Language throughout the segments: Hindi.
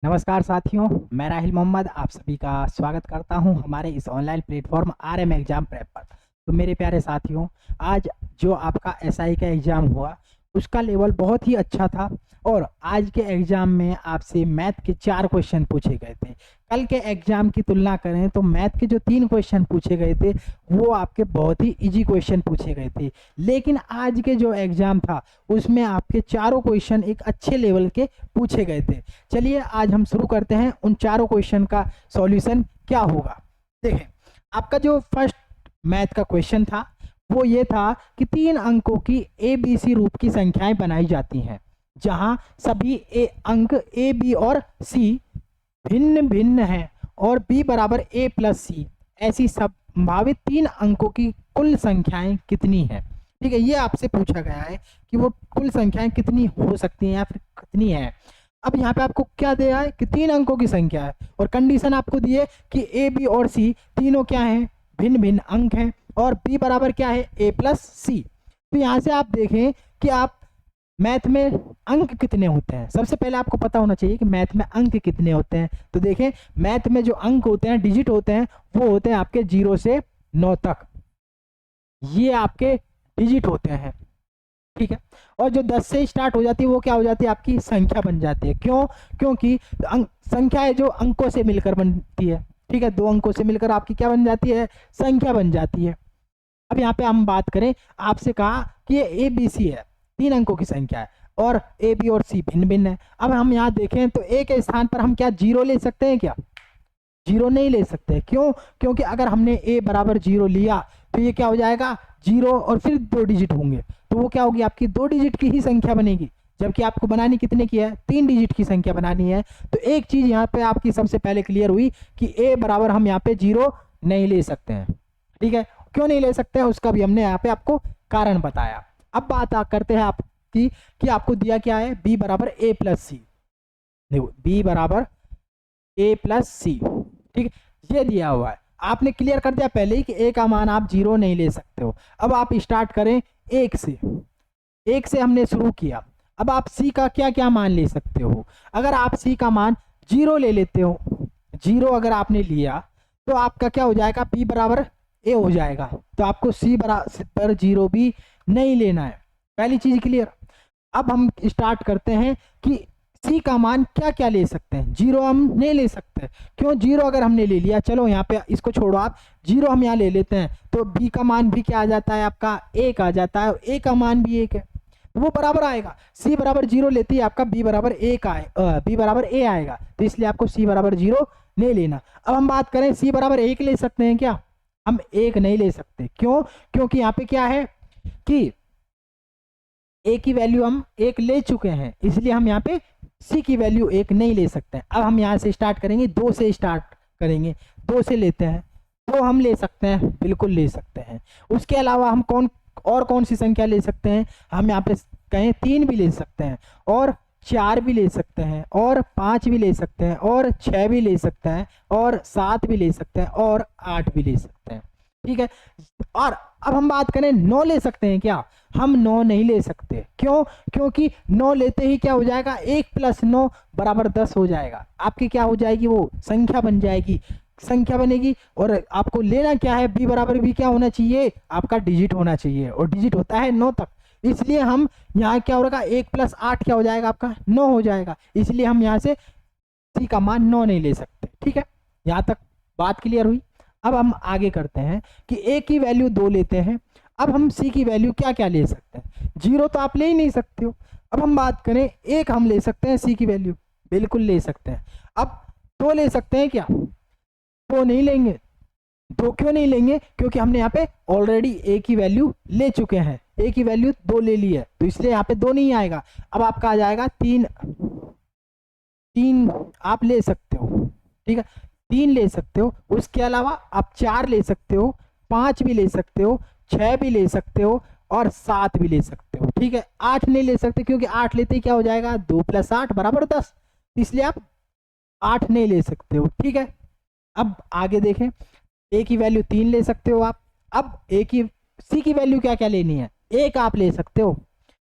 नमस्कार साथियों, मैं राहिल मोहम्मद आप सभी का स्वागत करता हूं हमारे इस online platform RM exam prep पर। तो मेरे प्यारे साथियों, आज जो आपका एसआई का एग्ज़ाम हुआ उसका लेवल बहुत ही अच्छा था और आज के एग्ज़ाम में आपसे मैथ के 4 क्वेश्चन पूछे गए थे। कल के एग्ज़ाम की तुलना करें तो मैथ के जो 3 क्वेश्चन पूछे गए थे वो आपके बहुत ही इजी क्वेश्चन पूछे गए थे, लेकिन आज के जो एग्ज़ाम था उसमें आपके चारों क्वेश्चन एक अच्छे लेवल के पूछे गए थे। चलिए आज हम शुरू करते हैं उन चारों क्वेश्चन का सॉल्यूशन क्या होगा। देखें, आपका जो फर्स्ट मैथ का क्वेश्चन था वो ये था कि 3 अंकों की ABC रूप की संख्याएं बनाई जाती हैं, जहां सभी अंक A, B और C भिन्न भिन्न हैं और B बराबर A प्लस C। ऐसी संभावित 3 अंकों की कुल संख्याएं कितनी हैं? ठीक है, ये आपसे पूछा गया है कि वो कुल संख्याएं कितनी हो सकती हैं या फिर कितनी है। अब यहाँ पे आपको क्या दिया है कि 3 अंकों की संख्या है और कंडीशन आपको दी है कि A, B और C तीनों क्या हैं? भिन्न भिन्न अंक हैं और B बराबर क्या है? A plus C। तो यहाँ से आप देखें कि आप मैथ में अंक कितने होते हैं। सबसे पहले आपको पता होना चाहिए कि मैथ में अंक कितने होते हैं। तो देखें, मैथ में जो अंक होते हैं, डिजिट होते हैं, वो होते हैं आपके 0 से 9 तक। ये आपके डिजिट होते हैं, ठीक है। और जो 10 से स्टार्ट हो जाती है वो क्या हो जाती है? आपकी संख्या बन जाती है। क्यों? क्योंकि संख्या है जो अंकों से मिलकर बनती है, ठीक है। 2 अंकों से मिलकर आपकी क्या बन जाती है? संख्या बन जाती है। अब यहाँ पे हम बात करें, आपसे कहा कि ये ABC है, 3 अंकों की संख्या है और AB और C भिन्न भिन्न है। अब हम यहाँ देखें तो A के स्थान पर हम क्या 0 ले सकते हैं? क्या 0 नहीं ले सकते? क्यों? क्योंकि अगर हमने A बराबर 0 लिया तो ये क्या हो जाएगा? 0 और फिर 2 डिजिट होंगे, तो वो क्या होगी? आपकी 2 डिजिट की ही संख्या बनेगी, जबकि आपको बनानी कितने की है? 3 डिजिट की संख्या बनानी है। तो एक चीज यहाँ पे आपकी सबसे पहले क्लियर हुई कि A बराबर हम यहाँ पे 0 नहीं ले सकते हैं, ठीक है। क्यों नहीं ले सकते हैं उसका भी हमने यहाँ पे आपको कारण बताया। अब बात करते हैं आपकी कि आपको दिया क्या है? B बराबर A प्लस C। देखो, B बराबर A प्लस C, ठीक है, ये दिया हुआ है। आपने क्लियर कर दिया पहले ही कि A का मान आप 0 नहीं ले सकते हो। अब आप स्टार्ट करें 1 से। 1 से हमने शुरू किया। अब आप C का क्या क्या मान ले सकते हो? अगर आप C का मान 0 ले लेते हो, 0 अगर आपने लिया तो आपका क्या हो जाएगा? B बराबर A हो जाएगा। तो आपको C बराबर 0 भी नहीं लेना है। पहली चीज क्लियर। अब हम स्टार्ट करते हैं कि C का मान क्या क्या ले सकते हैं। 0 हम नहीं ले सकते। क्यों? 0 अगर हमने ले लिया, चलो यहाँ पे इसको छोड़ो, आप 0 हम यहाँ ले लेते हैं तो B का मान भी क्या आ जाता है? आपका 1 आ जाता है। A का मान भी 1 है, तो वो बराबर आएगा। C बराबर 0 लेती है आपका B बराबर B बराबर A आएगा, तो इसलिए आपको C बराबर 0 नहीं लेना। अब हम बात करें C बराबर 1 ले सकते हैं क्या? हम 1 नहीं ले सकते। क्यों? क्योंकि यहाँ पे क्या है कि A की वैल्यू हम 1 ले चुके हैं, इसलिए हम यहाँ पे C की वैल्यू 1 नहीं ले सकते हैं। अब हम यहाँ से स्टार्ट करेंगे, 2 से स्टार्ट करेंगे। 2 से लेते हैं तो हम ले सकते हैं, बिल्कुल ले सकते हैं। उसके अलावा हम कौन सी संख्या ले सकते हैं? हम यहाँ पे कहें 3 भी ले सकते हैं और 4 भी ले सकते हैं और 5 भी ले सकते हैं और 6 भी ले सकते हैं और 7 भी ले सकते हैं और 8 भी ले सकते हैं, ठीक है। और अब हम बात करें 9 ले सकते हैं क्या? हम 9 नहीं ले सकते। क्यों? क्योंकि 9 लेते ही क्या हो जाएगा? 1 प्लस 9 बराबर 10 हो जाएगा। आपकी क्या हो जाएगी? वो संख्या बन जाएगी, संख्या बनेगी। और आपको लेना क्या है? B बराबर भी क्या होना चाहिए? आपका डिजिट होना चाहिए, और डिजिट होता है 9 तक। इसलिए हम यहाँ क्या होगा? 1 प्लस 8 क्या हो जाएगा? आपका 9 हो जाएगा। इसलिए हम यहाँ से C का मान 9 नहीं ले सकते, ठीक है। यहाँ तक बात क्लियर हुई। अब हम आगे करते हैं कि A की वैल्यू 2 लेते हैं। अब हम C की वैल्यू क्या क्या ले सकते हैं? 0 तो आप ले ही नहीं सकते हो। अब हम बात करें 1 हम ले सकते हैं C की वैल्यू, बिल्कुल ले सकते हैं। अब 2 ले सकते हैं क्या? 2 नहीं लेंगे। 2 क्यों नहीं लेंगे? क्योंकि हमने यहाँ पे ऑलरेडी A की वैल्यू ले चुके हैं। A की वैल्यू 2 ले ली है, तो इसलिए यहाँ पे 2 नहीं आएगा। अब आपका आ जाएगा 3 आप ले सकते हो, ठीक है। 3 ले सकते हो। उसके अलावा आप 4 ले सकते हो, 5 भी ले सकते हो, 6 भी ले सकते हो और 7 भी ले सकते हो, ठीक है। 8 नहीं ले सकते क्योंकि 8 लेते ही क्या हो जाएगा? 2 प्लस 8 बराबर 10, इसलिए आप 8 नहीं ले सकते हो, ठीक है। अब आगे देखें, A की वैल्यू 3 ले सकते हो आप। अब C की वैल्यू क्या क्या लेनी है? 1 आप ले सकते हो।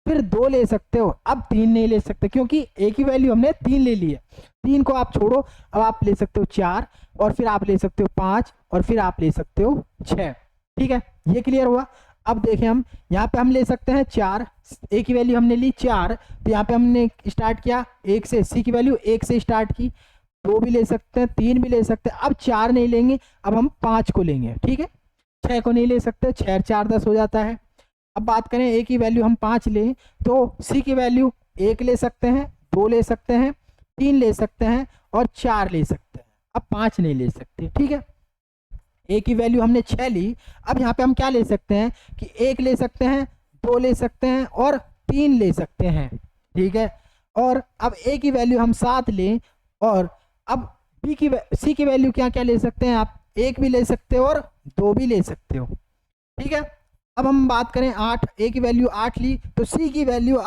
फिर 2 ले सकते हो, अब 3 नहीं ले सकते क्योंकि एक ही वैल्यू हमने 3 ले ली है। 3 को आप छोड़ो, अब आप ले सकते हो 4 और फिर आप ले सकते हो 5 और फिर आप ले सकते हो 6। ठीक है, ये क्लियर हुआ। अब देखें हम यहाँ पे हम ले सकते हैं 4, एक ही वैल्यू हमने ली 4, तो यहाँ पे हमने स्टार्ट किया 1 से, सी की वैल्यू 1 से स्टार्ट की। 2 भी ले सकते हैं, 3 भी ले सकते हैं, अब 4 नहीं लेंगे, अब हम 5 को लेंगे। ठीक है, 6 को नहीं ले सकते, 6 4 10 हो जाता है। अब बात करें एक ही वैल्यू हम 5 लें तो सी की वैल्यू 1 ले सकते हैं, 2 ले सकते हैं, 3 ले सकते हैं और 4 ले सकते हैं, अब 5 नहीं ले सकते। ठीक है, एक ही वैल्यू हमने 6 ली, अब यहाँ पे हम क्या ले सकते हैं कि 1 ले सकते हैं, 2 ले सकते हैं और 3 ले सकते हैं। ठीक है, और अब एक ही वैल्यू हम 7 लें और अब सी की वैल्यू क्या क्या ले सकते हैं आप, 1 भी ले सकते हो और 2 भी ले सकते हो। ठीक है, अब हम बात करें 8, एक ही वैल्यू 8 ली तो सी की वैल्यू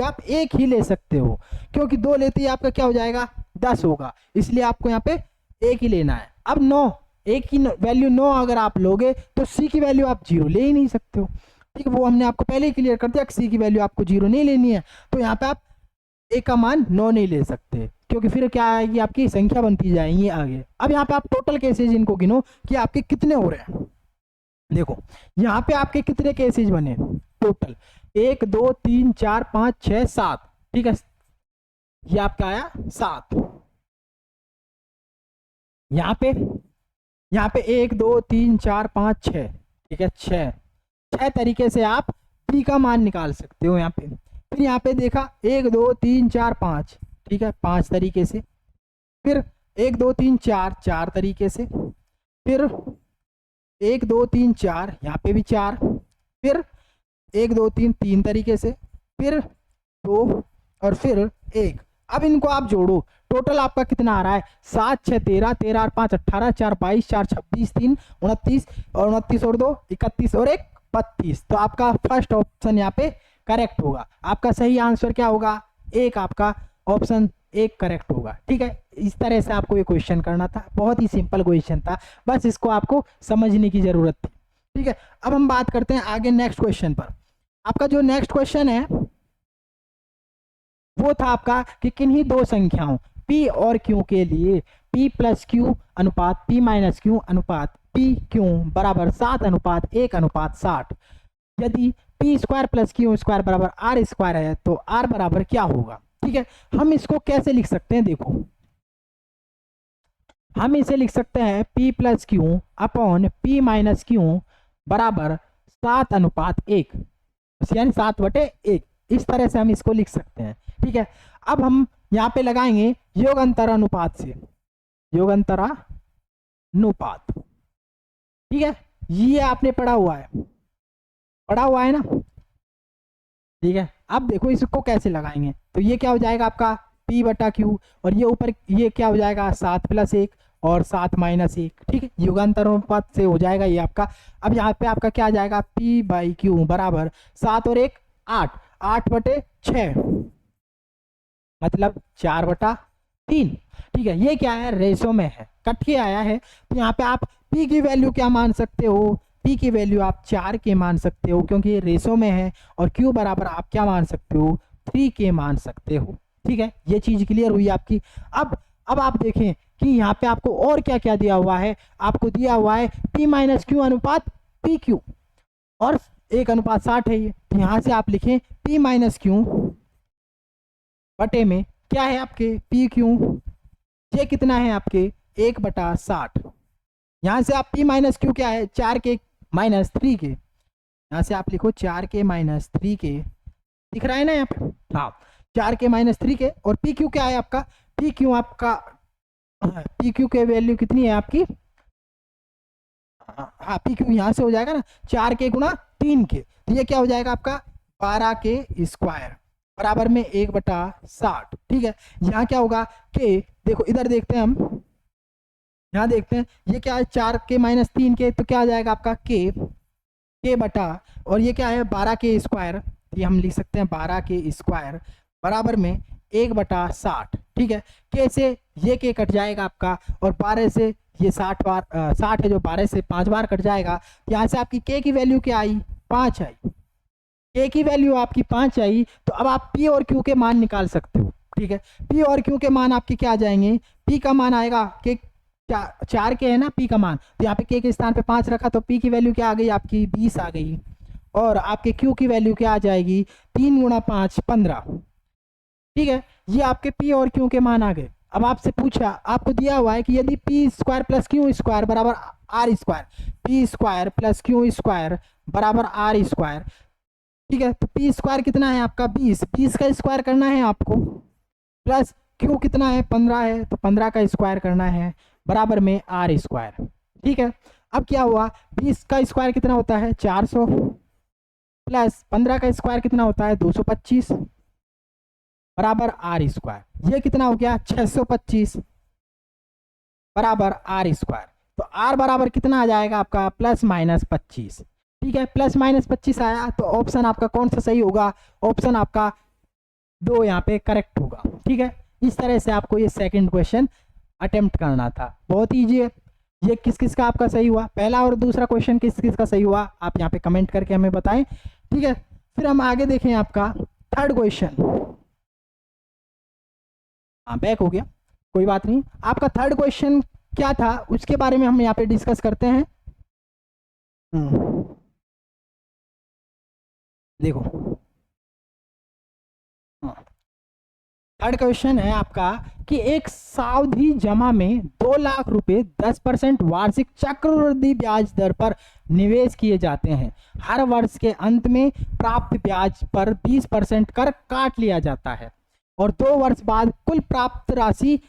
आप 1 ही ले सकते हो क्योंकि 2 लेते ही आपका क्या हो जाएगा 10 होगा, इसलिए आपको यहाँ पे 1 ही लेना है। अब 9, एक की वैल्यू 9 अगर आप लोगे तो सी की वैल्यू आप 0 ले ही नहीं सकते हो। ठीक है, वो हमने आपको पहले ही क्लियर कर दिया कि सी की वैल्यू आपको 0 नहीं लेनी है, तो यहाँ पे आप ए का मान 9 नहीं ले सकते क्योंकि फिर क्या आएगी आपकी संख्या बनती जाएंगी आगे। अब यहाँ पे आप टोटल केसेज इनको गिनो कि आपके कितने हो रहे हैं। देखो यहाँ पे आपके कितने केसेज बने टोटल, 1 2 3 4 5 6 7। ठीक है, ये आपका आया 7। यहाँ पे 1 2 3 4 5 6। ठीक है, 6 तरीके से आप पी का मान निकाल सकते हो यहाँ पे। फिर यहाँ पे देखा 1 2 3 4 5। ठीक है, 5 तरीके से। फिर 1 2 3 4 तरीके से। फिर 1 2 3 4, यहाँ पे भी 4। फिर 1 2 3 तरीके से। फिर 2 और फिर 1। अब इनको आप जोड़ो, टोटल आपका कितना आ रहा है 7 6 13, 13 और 5 18, 4 22, 4 26, 3 29 और 29 और 2 31 और 1 32। तो आपका फर्स्ट ऑप्शन यहाँ पे करेक्ट होगा। आपका सही आंसर क्या होगा, एक, आपका ऑप्शन 1 करेक्ट होगा। ठीक है, इस तरह से आपको ये क्वेश्चन करना था, बहुत ही सिंपल क्वेश्चन था, बस इसको आपको समझने की जरूरत थी। ठीक है, अब हम बात करते हैं आगे नेक्स्ट क्वेश्चन पर। आपका जो नेक्स्ट क्वेश्चन है वो था आपका कि किन्हीं दो संख्याओं p और q के लिए p प्लस क्यू अनुपात p माइनस क्यू अनुपात p क्यू बराबर 7:1:60, यदि p square plus Q square बराबर r स्क्वायर है तो r बराबर क्या होगा। ठीक है, हम इसको कैसे लिख सकते हैं, देखो हम इसे लिख सकते हैं p plus Q upon p minus Q बराबर 7:1, यानी 7/1। इस तरह से हम इसको लिख सकते हैं। ठीक है, अब हम यहाँ पे लगाएंगे योग अंतरानुपात से, योग अंतरानुपात। ठीक है, ये आपने पढ़ा हुआ है ना। ठीक है, अब देखो इसको कैसे लगाएंगे, तो ये क्या हो जाएगा आपका p बटा क्यू और ये ऊपर ये क्या हो जाएगा 7 + 1 और 7 - 1। ठीक है, युगांतरानुपात से हो जाएगा ये आपका। अब यहाँ पे आपका क्या आ जाएगा p/q बराबर 7 और 1 8, 8/6 मतलब 4/3। ठीक है, ये क्या है रेशो में है, कट के आया है, तो यहाँ पे आप p की वैल्यू क्या मान सकते हो, p की वैल्यू आप 4 के मान सकते हो क्योंकि ये रेशो में है, और q बराबर आप क्या मान सकते हो 3 के मान सकते हो। ठीक है, ये चीज क्लियर हुई आपकी। अब आप देखें कि यहाँ पे आपको और क्या क्या दिया हुआ है, आपको दिया हुआ है p माइनस क्यू अनुपात pq और 1:60 है ये, तो यहाँ से आप लिखें p माइनस क्यू बटे में क्या है आपके पी क्यू, ये कितना है आपके 1/60। यहाँ से आप p माइनस क्यू क्या है 4 के माइनस 3 के, यहाँ से आप लिखो 4 के माइनस 3 के, दिख रहा है ना यहाँ पे, हाँ 4 के माइनस 3 के। और पी क्यू क्या है आपका, पी क्यू आपका पी क्यू के वैल्यू कितनी है आपकी, हाँ पी क्यू यहाँ से हो जाएगा ना 4 के गुणा 3 के, तो ये क्या हो जाएगा आपका 12 के स्क्वायर बराबर में 1/60। ठीक है, यहाँ क्या होगा के, देखो इधर देखते हैं हम, यहाँ देखते हैं ये क्या है 4 के माइनस 3 के, तो क्या आ जाएगा आपका के बटा, और ये क्या है 12 के स्क्वायर, ये हम लिख सकते हैं 12 के स्क्वायर बराबर में 1/60। ठीक है, के से ये के कट जाएगा आपका, और 12 से ये 60 बार 60 है जो 12 से 5 बार कट जाएगा, यहाँ से आपकी के की वैल्यू क्या आई 5 आई। के की वैल्यू आपकी 5 आई, तो अब आप पी और क्यू के मान निकाल सकते हो। ठीक है, पी और क्यू के मान आपके क्या आ जाएंगे, पी का मान आएगा के 4 के है ना पी का मान, तो यहाँ पे के स्थान पे 5 रखा, तो पी की वैल्यू क्या आ गई आपकी 20 आ गई, और आपके क्यू की वैल्यू क्या आ जाएगी 3 गुणा 5 15। ठीक है, ये आपके पी और क्यू के मान आ गए। अब आपसे पूछा, आपको दिया हुआ है कि यदि P square plus Q square बराबर R square, P square plus Q square बराबर आर स्क्वायर। ठीक है, तो पी स्क्वायर कितना है आपका 20, 20 का स्क्वायर करना है आपको, प्लस क्यू कितना है 15 है, तो 15 का स्क्वायर करना है बराबर में आर स्क्वायर। ठीक है, अब क्या हुआ 20 का स्क्वायर कितना होता है 400, प्लस 15 का स्क्वायर कितना होता है 225 बराबर आर स्क्वायर। ये कितना हो गया 625 बराबर आर स्क्वायर। तो आर बराबर कितना आ जाएगा आपका प्लस माइनस 25। ठीक है, प्लस माइनस 25 आया, तो ऑप्शन आपका कौन सा सही होगा, ऑप्शन आपका 2 यहाँ पे करेक्ट होगा। ठीक है, इस तरह से आपको ये सेकंड क्वेश्चन अटेम्प्ट करना था, बहुत ईजी है। ये किस किस का आपका सही हुआ, पहला और दूसरा क्वेश्चन किस किस का सही हुआ, आप यहाँ पे कमेंट करके हमें बताएं। ठीक है, फिर हम आगे देखें आपका थर्ड क्वेश्चन। हाँ, बैक हो गया, कोई बात नहीं। आपका थर्ड क्वेश्चन क्या था उसके बारे में हम यहाँ पे डिस्कस करते हैं। देखो, थर्ड क्वेश्चन है आपका कि एक सावधि जमा में 2 लाख रुपए 10% वार्षिक चक्रवृद्धि ब्याज दर पर निवेश किए जाते हैं। हर वर्ष के अंत में प्राप्त ब्याज पर 20% कर काट लिया जाता है और 2 वर्ष बाद कुल प्राप्त राशि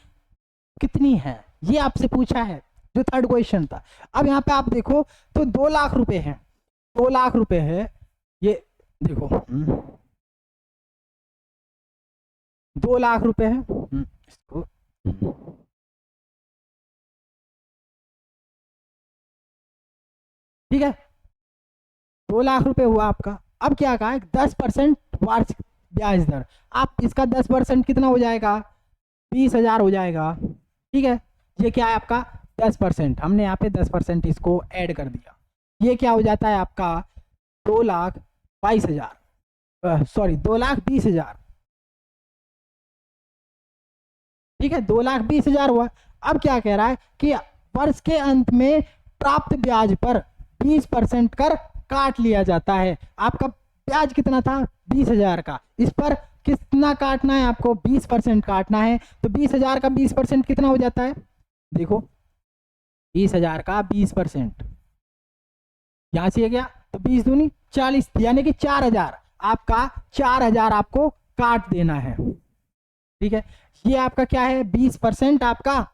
कितनी है, ये आपसे पूछा है, जो थर्ड क्वेश्चन था। अब यहाँ पे आप देखो तो 2 लाख रुपए हैं, 2 लाख रुपए है, ये देखो 2 लाख रुपए है, इसको ठीक है, 2 लाख रुपए हुआ आपका। अब क्या कहा है 10% वार्षिक ब्याज दर, आप इसका 10% कितना हो जाएगा 20,000 हो जाएगा। ठीक है, ये क्या है आपका 10%, हमने यहाँ पे 10% इसको ऐड कर दिया, ये क्या हो जाता है आपका 2,22,000, सॉरी 2,20,000। ठीक है, 2,20,000 हुआ। अब क्या कह रहा है कि वर्ष के अंत में प्राप्त ब्याज पर 20% कर काट लिया जाता है। आपका ब्याज कितना था 20,000 का, इस पर कितना काटना है आपको 20% काटना है, तो 20,000 का 20% कितना हो जाता है, देखो 20,000 का 20% यहां से गया, तो 20 दूनी 40, यानी कि 4,000, आपका 4,000 आपको काट देना है। ठीक है, ये आपका क्या है 20% आपका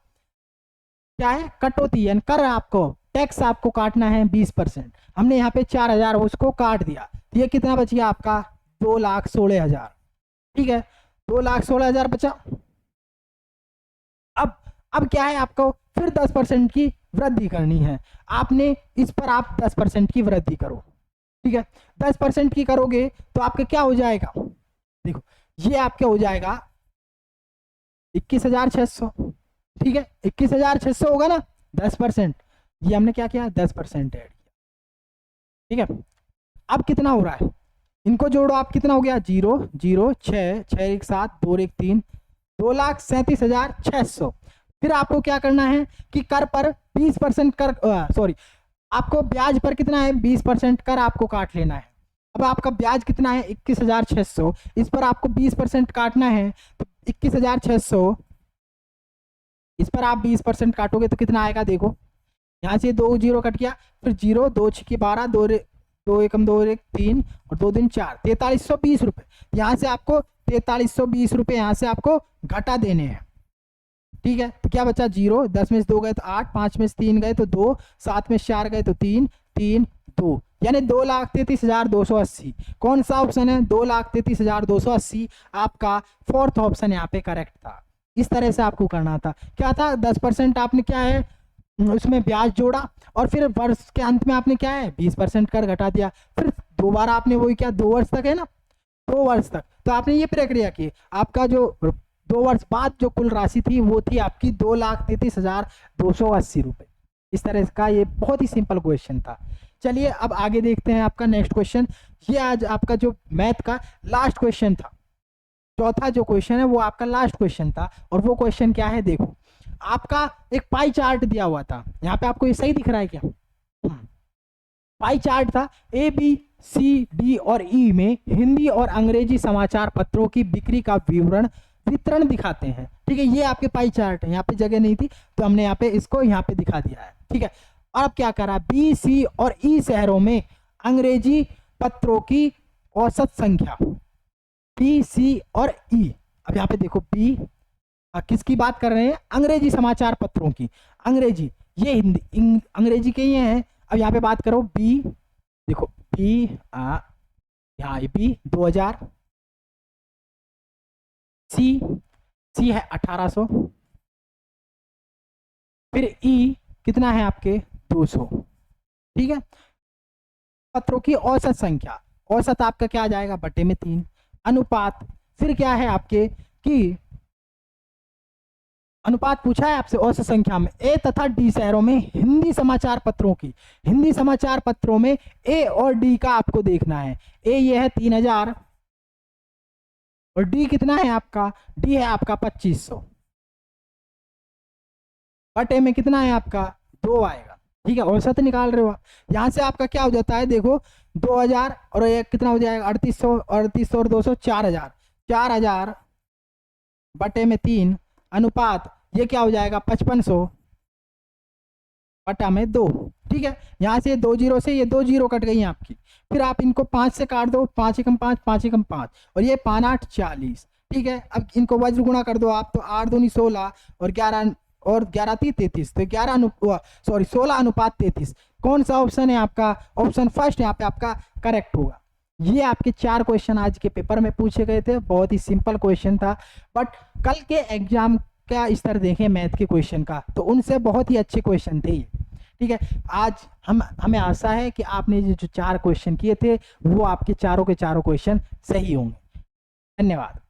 क्या है कटौती, यानी कर, आपको टैक्स आपको काटना है 20%। हमने यहाँ पे 4,000 उसको काट दिया, तो ये कितना बच गया आपका 2,16,000। ठीक है, 2,16,000 बचा। अब क्या है आपको फिर 10% की वृद्धि करनी है, आपने इस पर आप 10% की वृद्धि करो। ठीक है, 10% की करोगे तो आपका क्या हो जाएगा, देखो ये आपका हो जाएगा 21,600। ठीक है, 21,600 होगा ना 10%, ये हमने क्या किया 10% ऐड किया। ठीक है, अब कितना हो रहा है, इनको जोड़ो आप, कितना हो गया 0 0 6 6 1 7 2 1 3, 2,37,600। फिर आपको क्या करना है कि कर पर 20% कर, सॉरी आपको ब्याज पर कितना है 20% कर आपको काट लेना है। अब आपका ब्याज कितना है 21,600, इस पर आपको 20% काटना है, तो 21,600 इस पर आप 20% काटोगे तो कितना आएगा, देखो यहाँ से 2 0 कट गया, फिर 0 2 6 12 2 2 1 2 1 3 और 2 दिन 4, 4,320 रुपए। यहाँ से आपको 4,320 रुपए यहाँ से आपको घटा देने हैं। ठीक है, तो क्या बचा 0, 10 में से 2 गए तो 8, 5 में से 3 गए तो 2, 7 में से 4 गए तो 3 3 2, यानी 2,33,280। कौन सा ऑप्शन है 2,33,280, आपका फोर्थ ऑप्शन यहाँ पे करेक्ट था। इस तरह से आपको करना था, क्या था 10% आपने क्या है उसमें ब्याज जोड़ा, और फिर वर्ष के अंत में आपने क्या है 20% कर घटा दिया, फिर दोबारा आपने वही क्या 2 वर्ष तक है ना, 2 वर्ष तक, तो आपने ये प्रक्रिया की, आपका जो 2 वर्ष बाद जो कुल राशि थी वो थी आपकी 2,33,280 रुपए। इस तरह का ये बहुत ही सिंपल क्वेश्चन था। चलिए अब आगे देखते हैं आपका नेक्स्ट क्वेश्चन। ये आज आपका जो मैथ का लास्ट क्वेश्चन था, चौथा जो क्वेश्चन है वो आपका लास्ट क्वेश्चन था। और वो क्वेश्चन क्या है, देखो आपका एक पाई चार्ट दिया हुआ था, यहाँ पे आपको ये सही दिख रहा है क्या? पाई चार्ट था, ए बी सी डी और ई में हिंदी और अंग्रेजी समाचार पत्रों की बिक्री का वितरण दिखाते हैं। ठीक है, ये आपके पाई चार्ट है, यहाँ पे जगह नहीं थी तो हमने यहाँ पे इसको यहाँ पे दिखा दिया है। ठीक है, और अब क्या करा, बी सी और ई शहरों में अंग्रेजी पत्रों की औसत संख्या, बी सी और ई। अब यहाँ पे देखो बी किसकी बात कर रहे हैं, अंग्रेजी समाचार पत्रों की, अंग्रेजी ये हिंदी अंग्रेजी के ये हैं। अब यहाँ पे बात करो बी, देखो बी यहाँ बी 2000, सी है 1800, फिर ई कितना है आपके 200। ठीक है, पत्रों की औसत संख्या, औसत आपका क्या आ जाएगा बटे में 3, अनुपात, फिर क्या है आपके कि अनुपात पूछा है आपसे औसत संख्या में, ए तथा डी शहरों में हिंदी समाचार पत्रों की, हिंदी समाचार पत्रों में ए और डी का आपको देखना है। ए ये है 3000 और डी कितना है आपका, डी है आपका 2500, बटे में कितना है आपका 2 आएगा। ठीक है, औसत निकाल रहे हो आप, यहाँ से आपका क्या हो जाता है, देखो 2000 और ये कितना हो जाएगा 3800 और 200 4000, 4000 बटे में 3, अनुपात ये क्या हो जाएगा 5500 बटा में 2। ठीक है, यहाँ से 2 जीरो से ये 2 जीरो कट गई आपकी, फिर आप इनको 5 से काट दो, 5 एकम 5, 5 एकम 5 और ये 5 8 40। ठीक है, अब इनको वज्र गुणा कर दो आप, तो 8 दूनी 16 और 11 और 11 3 33, तो 16 अनुपात 33। कौन सा ऑप्शन है आपका, ऑप्शन फर्स्ट यहाँ पे आपका करेक्ट होगा। ये आपके 4 क्वेश्चन आज के पेपर में पूछे गए थे, बहुत ही सिंपल क्वेश्चन था, बट कल के एग्जाम का स्तर देखें मैथ के क्वेश्चन का तो उनसे बहुत ही अच्छे क्वेश्चन थे। ठीक है, आज हमें आशा है कि आपने जो 4 क्वेश्चन किए थे वो आपके चारों के चारों क्वेश्चन सही होंगे। धन्यवाद।